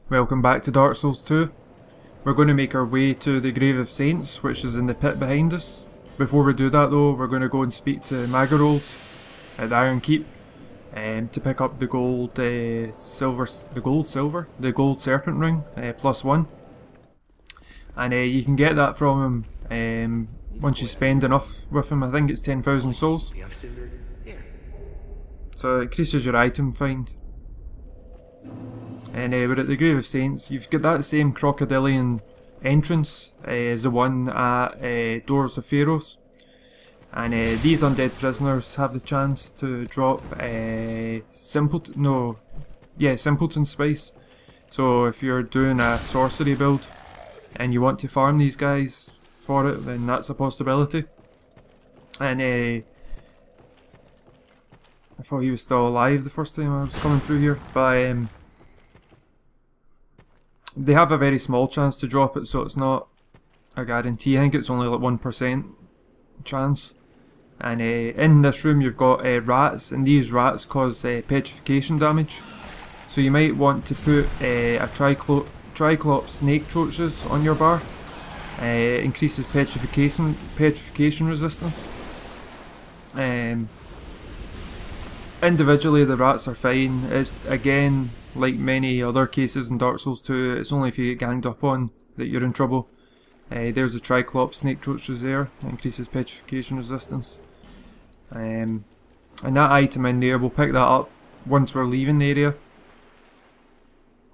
Welcome back to Dark Souls 2. We're going to make our way to the Grave of Saints, which is in the pit behind us. Before we do that though, we're going to go and speak to Magarold at the Iron Keep to pick up the gold serpent ring, +1. And you can get that from him once you spend enough with him. I think it's 10,000 souls. So it increases your item find. And we're at the Grave of Saints. You've got that same crocodilian entrance as the one at Doors of Pharaohs. And these undead prisoners have the chance to drop Simpleton Spice. So if you're doing a sorcery build and you want to farm these guys for it, then that's a possibility. And I thought he was still alive the first time I was coming through here, but they have a very small chance to drop it, so it's not a guarantee. I think it's only like 1% chance. And in this room you've got rats, and these rats cause petrification damage. So you might want to put a Triclops snake troches on your bar. It increases petrification resistance. Individually the rats are fine. It's again, like many other cases in Dark Souls 2, it's only if you get ganged up on that you're in trouble. There's a Triclops snake troches there, it increases petrification resistance. And that item in there, we'll pick that up once we're leaving the area.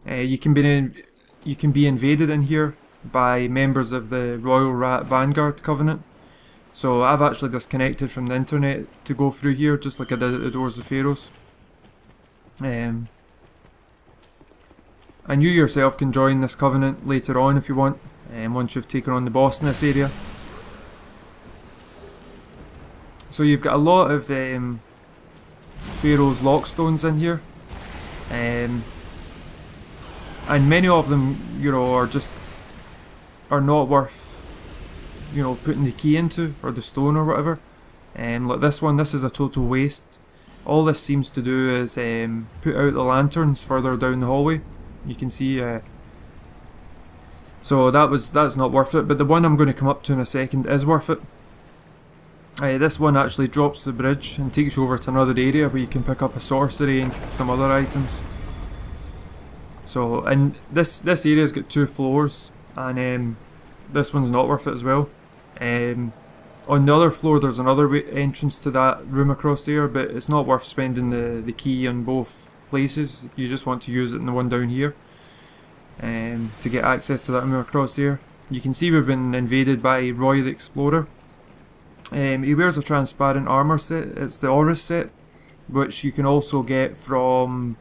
You can be invaded in here by members of the Royal Rat Vanguard Covenant. So I've actually disconnected from the internet to go through here, just like I did at the Doors of Pharaohs. And you yourself can join this covenant later on if you want, once you've taken on the boss in this area. So you've got a lot of Pharaoh's lockstones in here, and many of them, are not worth, putting the key into, or the stone or whatever. Like this one, this is a total waste. All this seems to do is put out the lanterns further down the hallway. You can see, so that's not worth it. But the one I'm going to come up to in a second is worth it. This one actually drops the bridge and takes you over to another area where you can pick up a sorcery and some other items. So, and this area's got 2 floors, and this one's not worth it as well. On the other floor there's another entrance to that room across there, but it's not worth spending the key on both places. You just want to use it in the one down here to get access to that room across there. You can see we've been invaded by Roy the Explorer. He wears a transparent armour set. It's the Aurus set, which you can also get from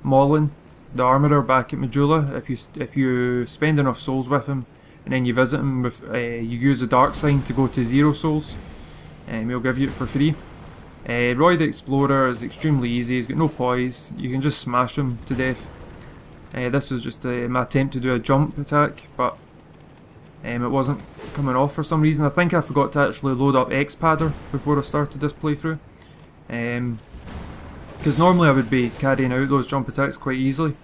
Mollin, the armourer back at Majula. If you spend enough souls with him, and then you visit him with you use the dark sign to go to 0 souls, and he'll give you it for free. Roy the Explorer is extremely easy. He's got no poise. You can just smash him to death. This was just my attempt to do a jump attack, but it wasn't coming off for some reason. I think I forgot to actually load up X-Padder before I started this playthrough. Because normally I would be carrying out those jump attacks quite easily.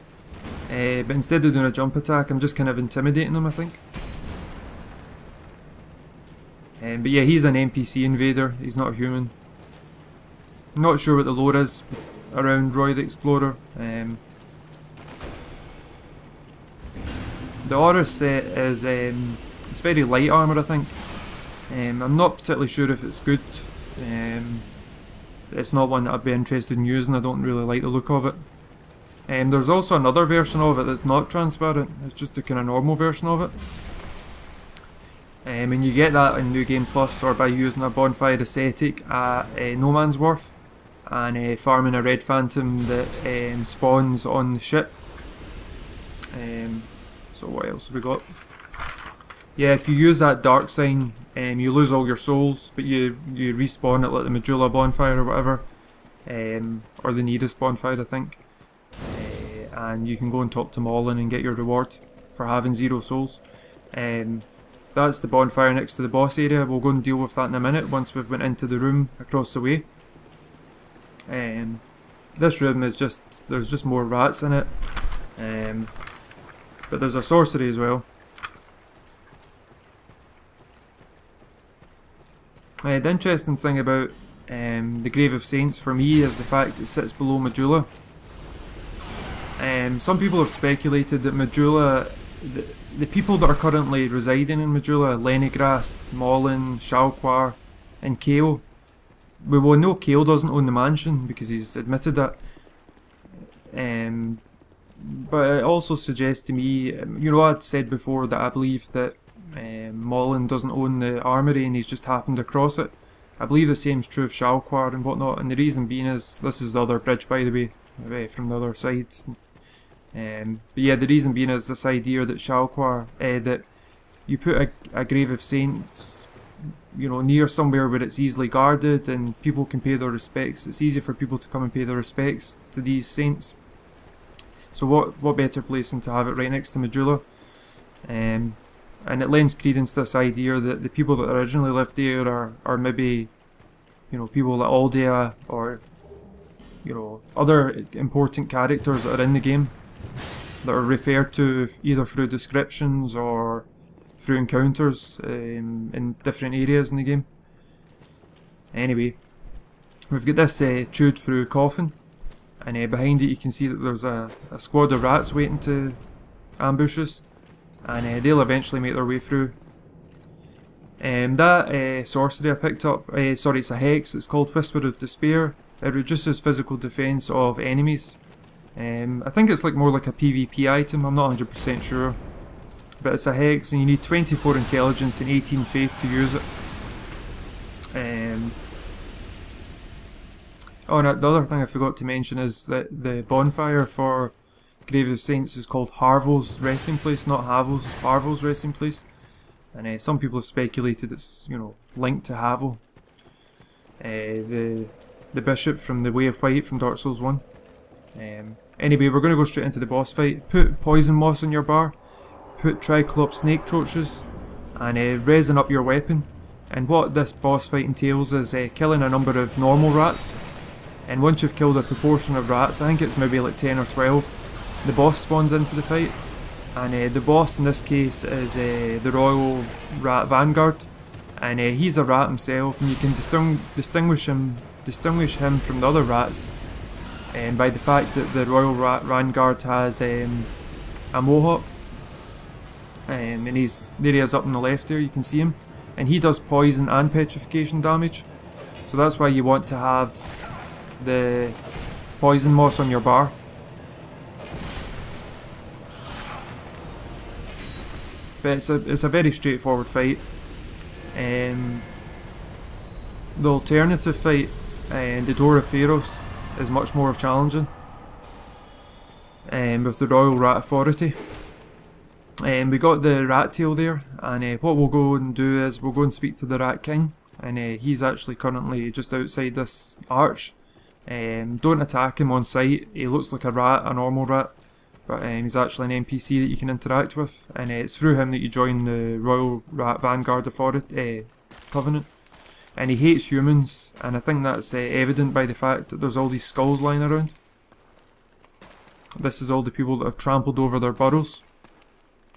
But instead of doing a jump attack, I'm just kind of intimidating them, I think. But yeah, he's an NPC invader, he's not a human. Not sure what the lore is around Roy the Explorer. The Aurus set is it's very light armour, I think. I'm not particularly sure if it's good. It's not one that I'd be interested in using. I don't really like the look of it. There's also another version of it that's not transparent. It's just a kind of normal version of it. And you get that in New Game Plus, or by using a bonfire ascetic at No Man's Worth, and farming a red phantom that spawns on the ship. So what else have we got? Yeah, if you use that dark sign, you lose all your souls, but you respawn at like the Majula bonfire or whatever, or the Nidus bonfire, I think. And you can go and talk to Mollin and get your reward for having 0 souls. That's the bonfire next to the boss area. We'll go and deal with that in a minute once we've went into the room across the way. This room is there's just more rats in it. But there's a sorcery as well. The interesting thing about the Grave of Saints for me is the fact it sits below Medulla. Some people have speculated that Medulla, the people that are currently residing in Medulla, Lenigrast, Mollin, Shalquar and Kale, we will know Kale doesn't own the mansion because he's admitted that. But it also suggests to me, I'd said before that I believe that Mollin doesn't own the armoury and he's just happened across it. I believe the same's true of Shalquar and whatnot, and the reason being is, this is the other bridge by the way, from the other side. But yeah, the reason being is this idea that Shalquar, that you put a Grave of Saints, near somewhere where it's easily guarded and people can pay their respects. It's easy for people to come and pay their respects to these saints. So what better place than to have it right next to Medulla? And it lends credence to this idea that the people that originally lived there are maybe, people like Aldea or, other important characters that are in the game that are referred to either through descriptions or through encounters in different areas in the game. Anyway, we've got this chewed through coffin, and behind it you can see that there's a squad of rats waiting to ambush us, and they'll eventually make their way through. That sorcery I picked up, sorry, it's a hex, it's called Whisper of Despair. It reduces physical defense of enemies. I think it's more like a PvP item, I'm not 100% sure. But it's a hex and you need 24 intelligence and 18 faith to use it. Oh, and the other thing I forgot to mention is that the bonfire for Grave of Saints is called Harvo's Resting Place, not Havel's. Harvo's Resting Place. And some people have speculated it's, linked to Havel. The bishop from the Way of White from Dark Souls 1. Anyway, we're going to go straight into the boss fight. Put poison moss on your bar. Put Triclops snake troches and resin up your weapon. And what this boss fight entails is killing a number of normal rats. And once you've killed a proportion of rats, I think it's maybe like 10 or 12, the boss spawns into the fight. And the boss in this case is the Royal Rat Vanguard. And he's a rat himself, and you can distinguish him from the other rats by the fact that the Royal Rat Vanguard has a mohawk. And there he is up on the left there, you can see him. And he does poison and petrification damage. So that's why you want to have the poison moss on your bar. But it's a very straightforward fight. The alternative fight, the Door of Pharos, is much more challenging. With the Royal Rat Authority. We got the rat tail there, and what we'll go and do is we'll go and speak to the Rat King, and he's actually currently just outside this arch. Don't attack him on sight, he looks like a rat, a normal rat, but he's actually an NPC that you can interact with, and it's through him that you join the Royal Rat Vanguard Authority Covenant. And he hates humans, and I think that's evident by the fact that there's all these skulls lying around. This is all the people that have trampled over their burrows.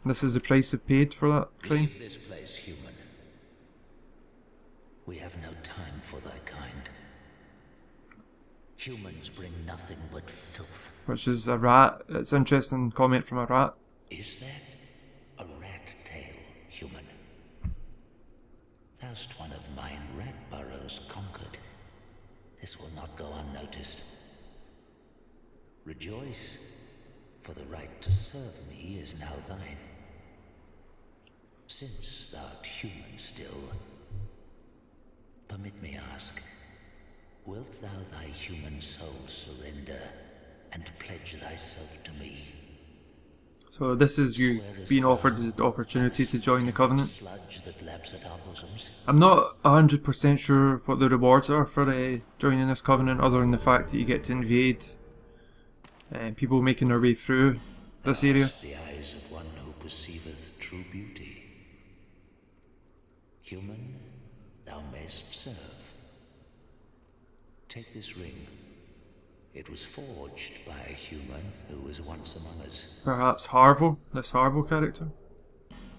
This is the price they've paid for that crime. Leave this place, human. We have no time for thy kind. Humans bring nothing but filth. Which is a rat. It's an interesting comment from a rat. Is that a rat tail, human? Thou'st one of mine rat burrows conquered. This will not go unnoticed. Rejoice, for the right to serve me is now thine. Since thou'rt human still, permit me ask, wilt thou thy human soul surrender and pledge thyself to me? So this is you being offered the opportunity to join the Covenant. I'm not 100% sure what the rewards are for joining this Covenant, other than the fact that you get to invade people making their way through this area. The eyes of one who perceiveth true beauty. Human, thou mayst serve. Take this ring. It was forged by a human who was once among us. Perhaps Harvo, this Harvo character?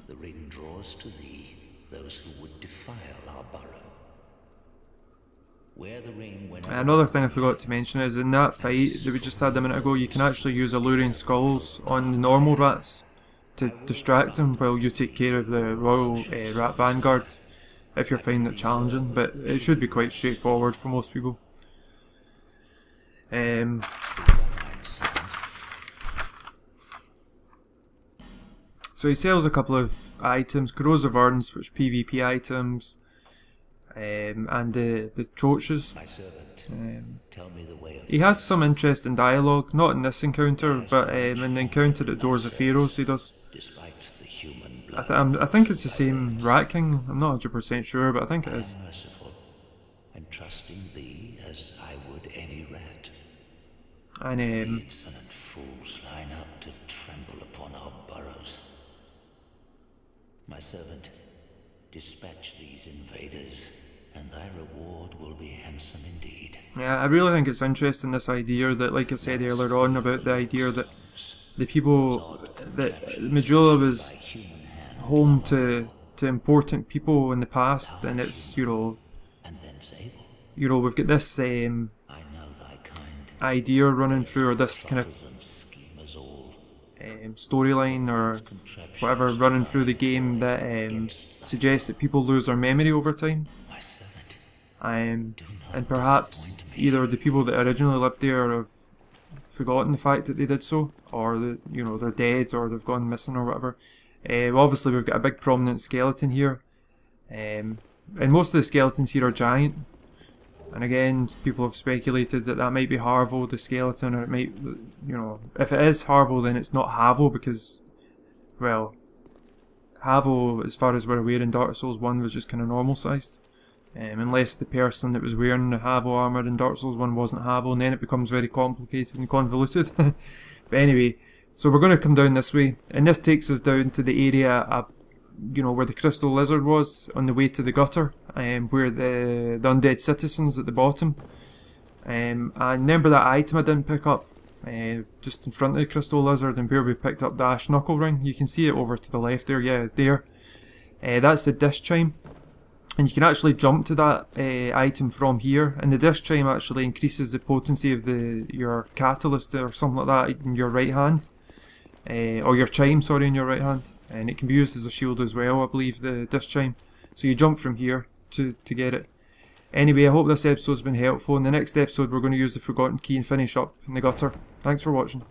The ring draws to thee those who would defile our burrow. Wear the ring whenever... Another thing I forgot to mention is in that fight that we just had a minute ago, you can actually use alluring skulls on the normal rats to distract them while you take care of the royal rat vanguard if you're finding it challenging, but it should be quite straightforward for most people. So he sells a couple of items, corrosive urns, which PvP items, and the torches. Tell me the way of... He has some interesting dialogue, not in this encounter, but in the encounter at Doors of Pharaohs he does. Despite the human blood, I think it's the same Rat King, I'm not 100% sure, but I think it is. merciful, and trusting thee as I would any rat. And The insolent fools line up to tremble upon our burrows. My servant, dispatch these invaders, and thy reward will be handsome indeed. yeah, I really think it's interesting, this idea that, like I said earlier on, about the idea that the people, that Majula was home to important people in the past, and it's, you know, And then Zabel, we've got this I know thy kind. idea running through, or this kind of And schemers all. storyline or whatever running through the game that suggests that people lose their memory over time. My servant, And perhaps either the people that originally lived there have forgotten the fact that they did so, or they're dead, or they've gone missing, or whatever. Obviously, we've got a big prominent skeleton here, and most of the skeletons here are giant. And again, people have speculated that that might be Harvo, the skeleton, or it might, if it is Harvo, then it's not Havo, because, well, Havo, as far as we're aware in Dark Souls 1, was just kind of normal sized. Unless the person that was wearing the Havo armour in Dark Souls 1 wasn't Havo, and then it becomes very complicated and convoluted. But anyway, so we're going to come down this way, and this takes us down to the area, where the crystal lizard was, on the way to the gutter, where the undead citizens at the bottom. And remember that item I didn't pick up, just in front of the crystal lizard, and where we picked up the ash knuckle ring. You can see it over to the left there, yeah, there. That's the disc chime. And you can actually jump to that item from here, and the disc chime actually increases the potency of your catalyst or something like that in your right hand, or your chime, sorry, in your right hand, and it can be used as a shield as well, I believe, the disc chime. So you jump from here to get it. Anyway, I hope this episode's been helpful. In the next episode we're going to use the forgotten key and finish up in the gutter. Thanks for watching.